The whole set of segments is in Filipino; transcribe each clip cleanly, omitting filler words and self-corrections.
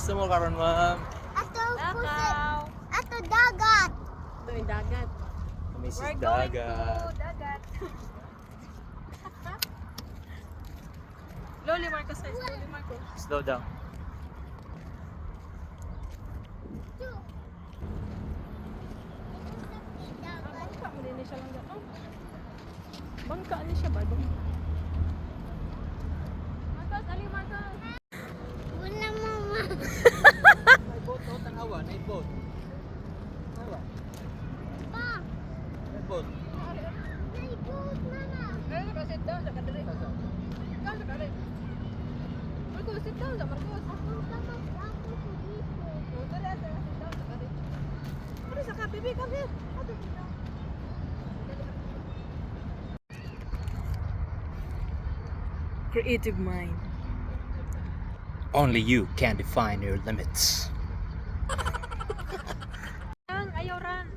gusto mo karon, ma'am? Ato pusit. Ato dagat. Ito yung dagat. Mrs. We're going Dagat. to dagat. Loli Marcos size. Loli Marcos. Slow down. Bangka mo din siya lang gano'n. Bangka ni siya ba? Marcos, ali Marcos. Wala mama. May boat, no? Tanawa. May boat. Tanawa. Pa. May boat. May boat mama. Ay, sit down sa kadali. Sit down sa kadali. Marcos, sit down sa Marcos. Ako kamas ako ko dito. Ito na, sit down sa kadali. Ano sa ka, baby, come here. Ano, sit down. Creative mind. Only you can define your limits. Ayaw ran.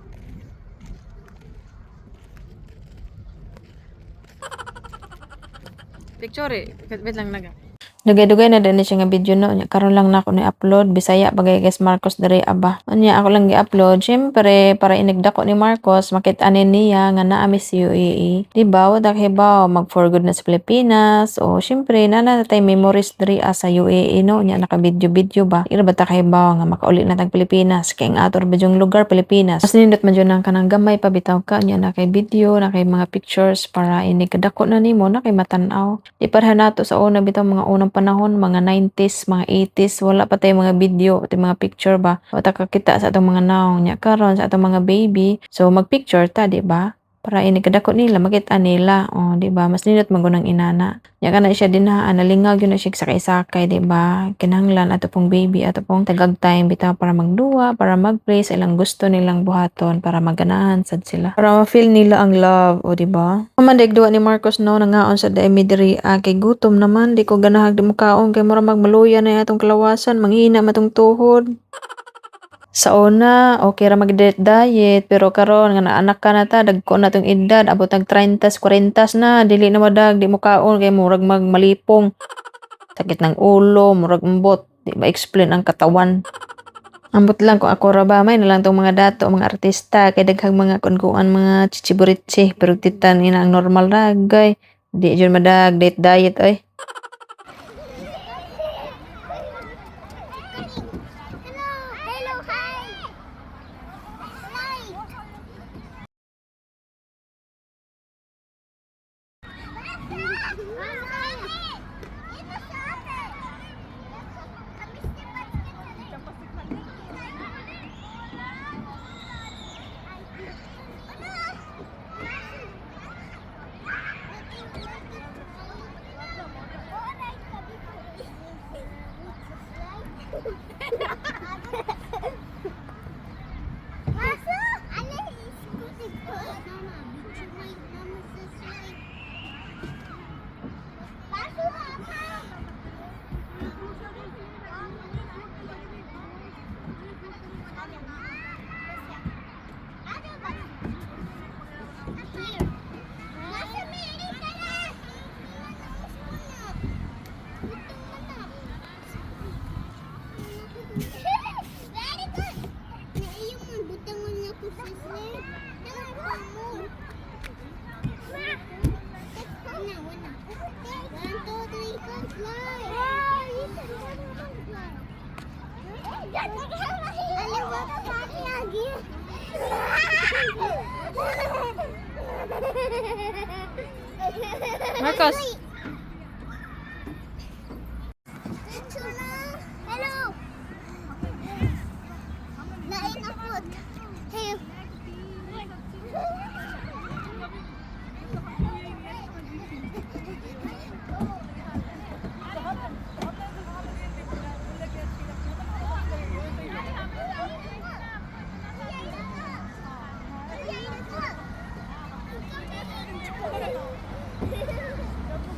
Picture eh. Wait lang naga. Dugay-dugay na din siya nga video no. Karon lang na ako ni upload Bisaya bagay guys Marcos diri aba. Unya ako lang gi-upload syempre para inigdako ni Marcos makit-anin niya nga naa mi si UAE. Diba wala hibaw mag for good na sa Pilipinas o syempre nana tay memories diri sa UAE no. Unya naka video ba. Ira ba ta hibaw nga makauli na tag Pilipinas kay ang ator ba yung lugar Pilipinas. Mas nindot man jud nang kanang gamay pa bitaw ka unya na kay video na kay mga pictures para inigdako na nimo na kay matanaw. Di parha nato sa una bitaw mga unang panahon, mga 90s, mga 80s, wala pa tayong mga video, pati mga picture ba. Wala kakita sa atong mga naong niya karon sa atong mga baby. So magpicture ta, di ba? Para inikadako nila, makita nila. O, di ba? Mas nindot magunang inana. Nya kana siya din ha, nalingag yun na siya sakay-sakay, di ba? Kinahanglan ato pong baby, ato pong tagag time bitaw para magduwa, para mag-play sa ilang gusto nilang buhaton, para maganahan sad sila. Para ma-feel nila ang love, o di ba? Mamandig duwa ni Marcos no, nangaon sa daimi diri, kay gutom naman, di ko ganahag di mukaon, kay mura magmaluya na atong kalawasan, manghina matong tuhod. Sa una, okay ra mag-diet, pero karon nga anak ka na ta, dagko na tong edad, abot tag 30s, 40s na, dili na madag, di mo kaon, kay murag magmalipong. Sakit ng ulo, murag mbot, di ma-explain ang katawan. Ambot lang kung ako ra ba, may na lang tong mga dato, mga artista, kay daghang mga kunkuan, mga chichiburitsi, pero titan ina ang normal ragay. Di jud madag, diet, oy. Hello, hi. Slide. Ito sa akin. Masuk. Ano ikutin ko? Mama, bicuay mama sa slide. Masuk apa? Ada ba? Here. Nasa Mary ka na. Very good. Naiyak mo, butangon na ko sa slide. Tangan ko mo. Ma! Wala. 1, 2, 3, go, slide. Alam mo ka pati lagi. Marcos. Hello. Lain ako. Hey.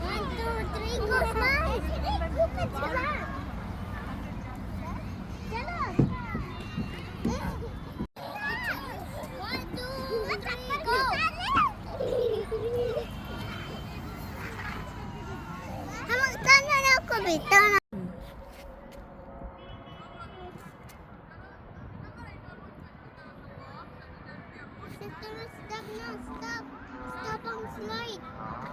One, two, three, go, smile. Lupit sila. Jalan. One, two, three, go. Hamagtanan ako, bitaw na. Sister, stop now. Stop. Stop ang slide.